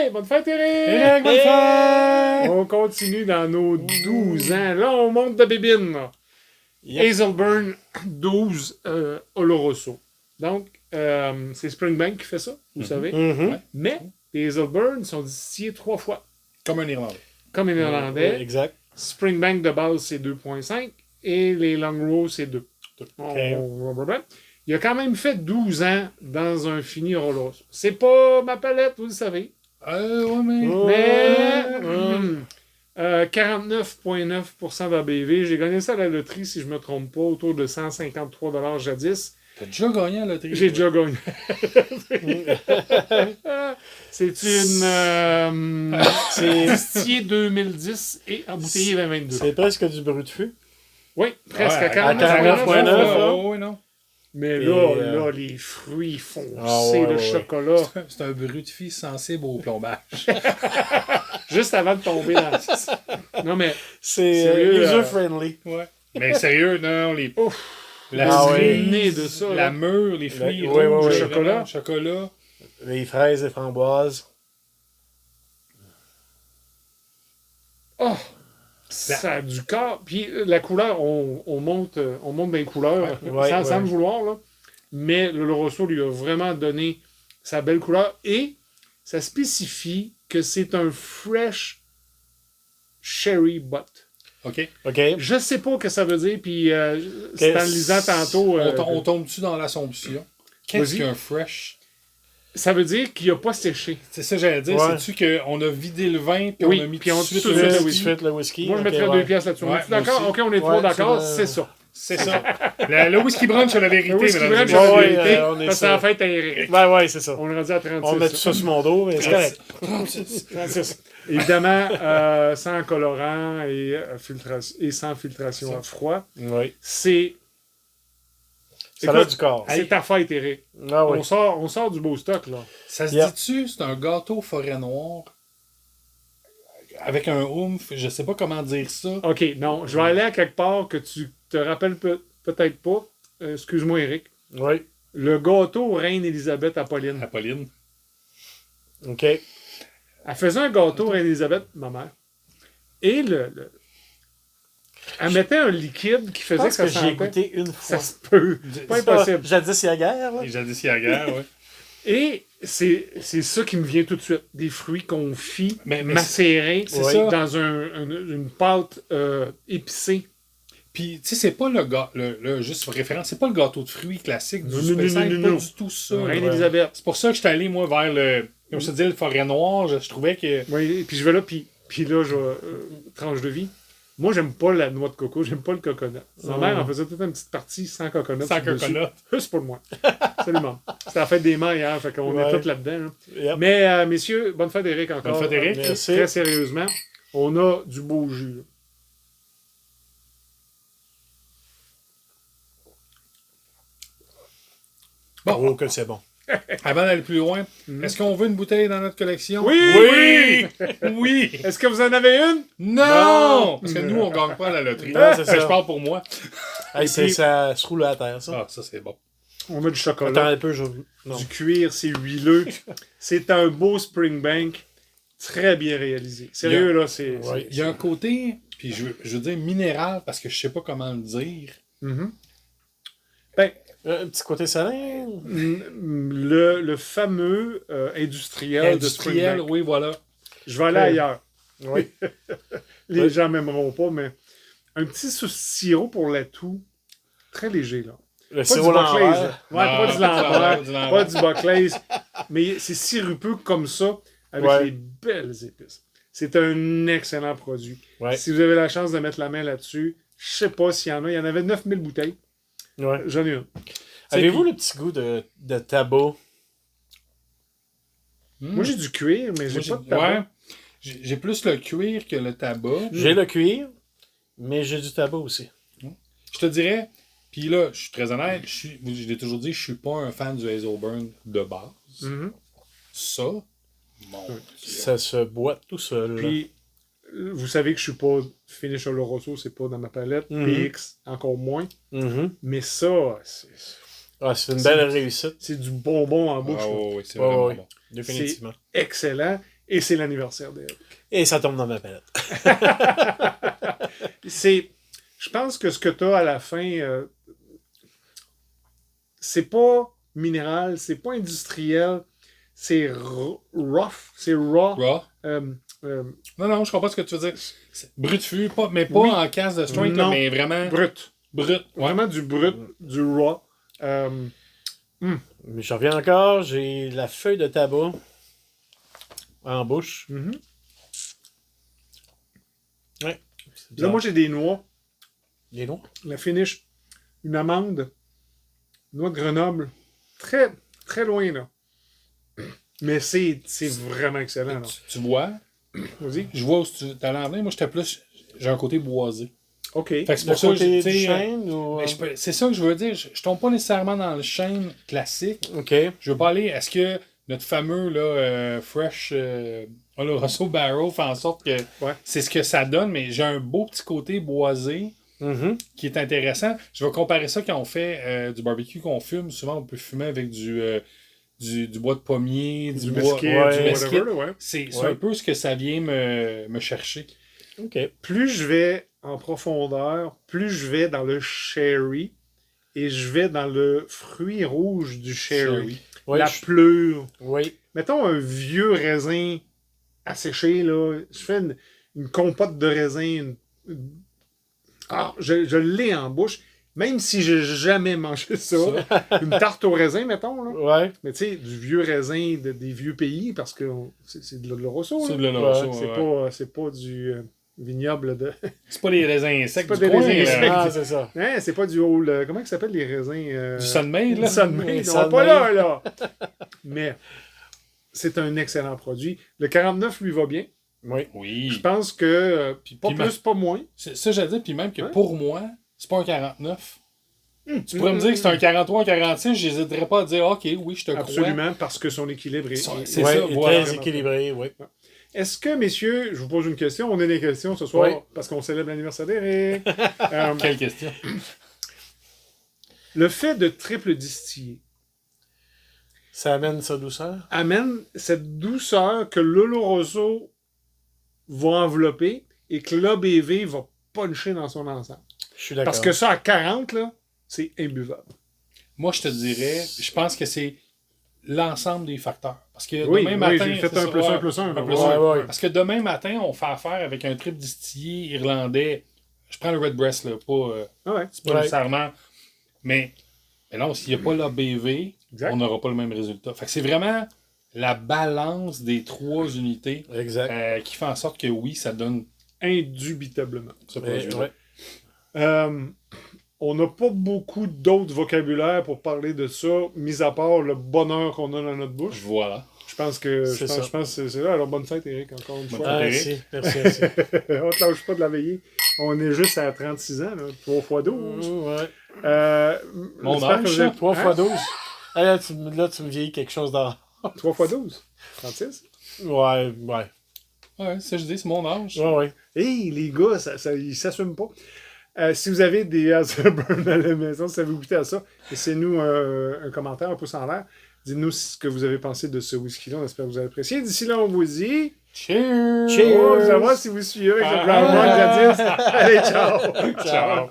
Hey, bonne fête, Eric! Eric, bonne fête! On continue dans nos 12 ans. Là, on monte de bébine. Là. Yep. Hazelburn 12 Oloroso. Donc, c'est Springbank qui fait ça, vous savez. Mhm. Mais les Hazelburn sont distillés 3 fois. Comme un Irlandais. Comme les Irlandais. Ouais, exact. Springbank de base, c'est 2,5 et les Long Row, c'est 2. Il a quand même fait 12 ans dans un fini Oloroso. C'est pas ma palette, vous le savez. Ouais, mais... Mais 49,9% d'ABV. J'ai gagné ça à la loterie, si je ne me trompe pas, autour de 153$ jadis. T'as déjà gagné à la loterie? J'ai déjà gagné. C'est une... c'est distillé 2010 et embouteillé 2022. C'est presque du brut de fût. Oui, presque à à 49,9. 49,9. Oui, non. Mais Et, là, les fruits foncés, le chocolat. C'est un brut de fille sensible au plombage. Juste avant de tomber dans le... Non, mais... C'est Sérieux, user-friendly. Ouais. Mais sérieux, non, les... Ouf! Ah le oui. nez de ça. La là. mûre, les fruits Ouais, rouges, ouais, ouais. chocolat. Chocolat. Les fraises et framboises. Oh! Ça a du corps. Puis la couleur, on monte dans les couleurs sans le vouloir. Là. Mais le Rosso lui a vraiment donné sa belle couleur. Et ça spécifie que c'est un fresh cherry butt. OK. OK. Je sais pas ce que ça veut dire. Puis c'est en le lisant tantôt. On tombe-tu dans l'assomption? Qu'est-ce qu'un fresh? Ça veut dire qu'il n'a pas séché. C'est ça que j'allais dire. Ouais. C'est-tu qu'on a vidé le vin puis Oui, on a mis puis on tout de suite tout de le suite whisky? le whisky. Moi, je Ok, mettrais ouais. 2 pièces là-dessus. Ouais, On est d'accord? moi OK, on est trois Ouais, d'accord. c'est C'est ça. C'est ça. Le whisky brunch a la vérité, Le whisky mesdames et brunch, messieurs. la Ouais, vérité, on est parce que c'est la fête à Eric. Ben ouais, c'est ça. On est rendu à 36. On met tout ça sur mon dos, mais c'est correct. 36. Évidemment, sans colorant et sans filtration à froid. Oui. C'est Ça a du corps. c'est ta fête, Eric. Ah oui. On sort du beau stock, là. Ça se Yep. dit-tu, c'est un gâteau forêt noire avec un oomph, je sais pas comment dire ça. OK, non, je vais aller à quelque part que tu te rappelles peut-être pas. Excuse-moi, Eric. Oui. Le gâteau Reine Élisabeth Apolline. Apolline. OK. Elle faisait un gâteau Reine Élisabeth, ma mère. Et elle mettait un liquide qui Je faisait pense que que ça j'ai sentait. goûté une fois. Ça se peut. Pas impossible. Jadis, il y a guerre, là. Et jadis, il y a guerre, ouais. Et c'est ça qui me vient tout de suite. Des fruits confits, Mais macérés, c'est ça. dans une pâte épicée. Puis, tu sais, c'est pas juste pour référence, c'est pas le gâteau de fruits classique du Non, Super non, 5, non, pas non. du tout ça. Reine là. Élisabeth. C'est pour ça que je suis allé, moi, vers comme je te dis, le forêt noire. Je trouvais que... Oui, puis je vais là, puis là, je vais, tranche de vie. Moi, j'aime pas la noix de coco, j'aime pas le coconut. Ma mère en faisait toute une petite partie sans coconut. Sans coconut. Juste pour moi. Absolument. C'était la fête des mères hier, fait qu'on est tous là-dedans. Hein. Yep. Mais, messieurs, bonne fête Eric encore. Bonne fête, Eric. Merci. Très sérieusement, on a du beau jus. Là. Bon, Oh, que c'est bon. avant d'aller plus loin, est-ce qu'on veut une bouteille dans notre collection? Oui! Oui! Est-ce que vous en avez une? Non! Parce que nous, on gagne pas à la loterie. Non, c'est Fait que ça. je parle pour moi. Hey, ça se roule à terre, ça. Ah, ça, c'est bon. On a du chocolat. Attends un peu, non. Du cuir, c'est huileux. C'est un beau Springbank. Très bien réalisé. Sérieux, là, c'est... Ouais. Il y a un côté, puis je veux dire minéral, parce que je sais pas comment le dire. Mhm. Ben, Un petit côté salin. le fameux industriel de Industriel, Springbank. oui, voilà. Je vais aller ailleurs. Oui. Les Oui. gens m'aimeront pas, mais un petit sirop pour la toux. Très léger, là. Le Pas du sirop Buckley's. l'envers. Ouais, pas du pas du Lambert, pas du Buckley's. Mais c'est sirupeux comme ça, avec Ouais. les belles épices. C'est un excellent produit. Ouais. Si vous avez la chance de mettre la main là-dessus, je sais pas s'il y en a. Il y en avait 9000 bouteilles. Ouais. J'en ai une. Avez-vous puis- le petit goût de tabac? Moi, j'ai du cuir, mais j'ai pas de tabac. Ouais. J'ai plus le cuir que le tabac. J'ai le cuir, mais j'ai du tabac aussi. Je te dirais, puis là, je suis très honnête, je l'ai toujours dit, je suis pas un fan du Hazelburn de base. Mhm. Ça, mon Dieu. Ça se boit tout seul. là. Puis, vous savez que je suis pas finish Oloroso, c'est pas dans ma palette. Mhm. PX, encore moins. Mhm. Mais ça, Ah, c'est une belle réussite. c'est du bonbon en bouche. Ah, là. oui, c'est Ouais, vraiment ouais. bon. Définitivement. Excellent. Et c'est l'anniversaire d'Eric. Et ça tombe dans ma palette. Je pense que ce que tu as à la fin, c'est pas minéral, c'est pas industriel, c'est rough, c'est raw. Raw. Non, je comprends ce que tu veux dire. Brut fût, mais pas Oui. en casse de strength, Non. mais vraiment Brut. brut. Ouais. Vraiment du brut, du raw. Mais je reviens encore, j'ai la feuille de tabac en bouche. Mhm. Ouais. Là, moi, j'ai des noix. Les noix. La finish, une amande, noix de Grenoble. Très, très loin, là. Mais c'est vraiment excellent, là. Tu vois, Vas-y. je vois où tu allais en venir. Moi, j'ai un côté boisé. OK. Fait que c'est Le pour ça que côté tu du sais, chêne ou... mais c'est ça que je veux dire. Je tombe pas nécessairement dans le chêne classique. OK. Je veux pas aller. Est-ce que notre fameux là, Fresh Oloroso Barrel fait en sorte que Ouais. c'est ce que ça donne, mais j'ai un beau petit côté boisé Mhm. qui est intéressant. Je vais comparer ça quand on fait du barbecue qu'on fume. Souvent, on peut fumer avec du bois de pommier, du bois... mesquite, ouais, du mesquite. whatever, là, ouais. C'est Ouais. un peu ce que ça vient me chercher. OK. Plus je vais en profondeur, plus je vais dans le sherry et je vais dans le fruit rouge du sherry. Ouais, La pleure. Oui. Mettons un vieux raisin asséché, là. Je fais une compote de raisin. Je l'ai en bouche. Même si j'ai jamais mangé ça. Une tarte au raisin, mettons, là. Ouais. Mais tu sais, du vieux raisin des vieux pays, parce que c'est de l'Oloroso, C'est là. de l'Oloroso, C'est pas du vignoble de... C'est pas des raisins secs pas du des coin, raisins là. secs. Ah, c'est ça. Hein, c'est pas du old... comment ça s'appelle les raisins... Du Sunmade, Du là. Sunmade, Oui, on Sunmade. pas là, là. Mais c'est un excellent produit. Le 49 lui va bien. Oui. Oui. Je pense que pas puis plus, pas moins. C'est ça, j'allais dire, puis même que Ouais. pour moi, c'est pas un 49. Tu pourrais me dire que c'est un 43, un 46, j'hésiterais pas à dire, OK, oui, je te crois. Absolument, parce que son équilibre est... C'est Ouais, ça, il est voilà. très équilibré, oui. Est-ce que, messieurs, je vous pose une question, on a des questions ce soir, Oui. parce qu'on célèbre l'anniversaire d'Eric. Quelle question? Le fait de triple distiller Ça amène sa douceur. amène cette douceur que l'Oloroso va envelopper et que l'ABV va puncher dans son ensemble. Je suis d'accord. Parce que ça, à 40, là, c'est imbuvable. Moi, je te dirais, je pense que c'est l'ensemble des facteurs. Parce que Oui, demain oui, matin... j'ai fait c'est un ça, plus ouais, un plus un. un plus Ouais, un. ouais. Parce que demain matin, on fait affaire avec un triple distillé irlandais. Je prends le Red Breast, là, pas... Ah ouais. c'est pas Ouais. nécessairement... Mais non, s'il n'y a pas l'ABV, Exact. on n'aura pas le même résultat. Fait que c'est vraiment la balance des trois unités Exact. qui fait en sorte que oui, ça donne Indubitablement. ce Mais, produit. ouais. On n'a pas beaucoup d'autres vocabulaires pour parler de ça, mis à part le bonheur qu'on a dans notre bouche. Voilà. Je pense que C'est ça. je pense que c'est là. Alors, bonne fête, Eric, encore une Bonne fois. Ah, Eric. merci. On te lâche pas de la veiller. On est juste à 36 ans, là. 3 x 12. Ouais. Mon j'espère âge, que vous êtes- 3 Hein? fois 12. Ah, là, tu me vieillis quelque chose dans... 3 x 12. 36. Ouais. Ouais, ça je dis, c'est mon âge. Ouais. Hey, les gars, ils s'assument pas. Si vous avez des Afterburn à la maison, si ça vous goûter à ça, laissez-nous un commentaire, un pouce en l'air. Dites-nous ce que vous avez pensé de ce whisky-là. On espère que vous avez apprécié. D'ici là, on vous dit... Cheers! Oh, vous allez voir si vous suivez avec le Brown Run Gladys. Allez, ciao! Ciao.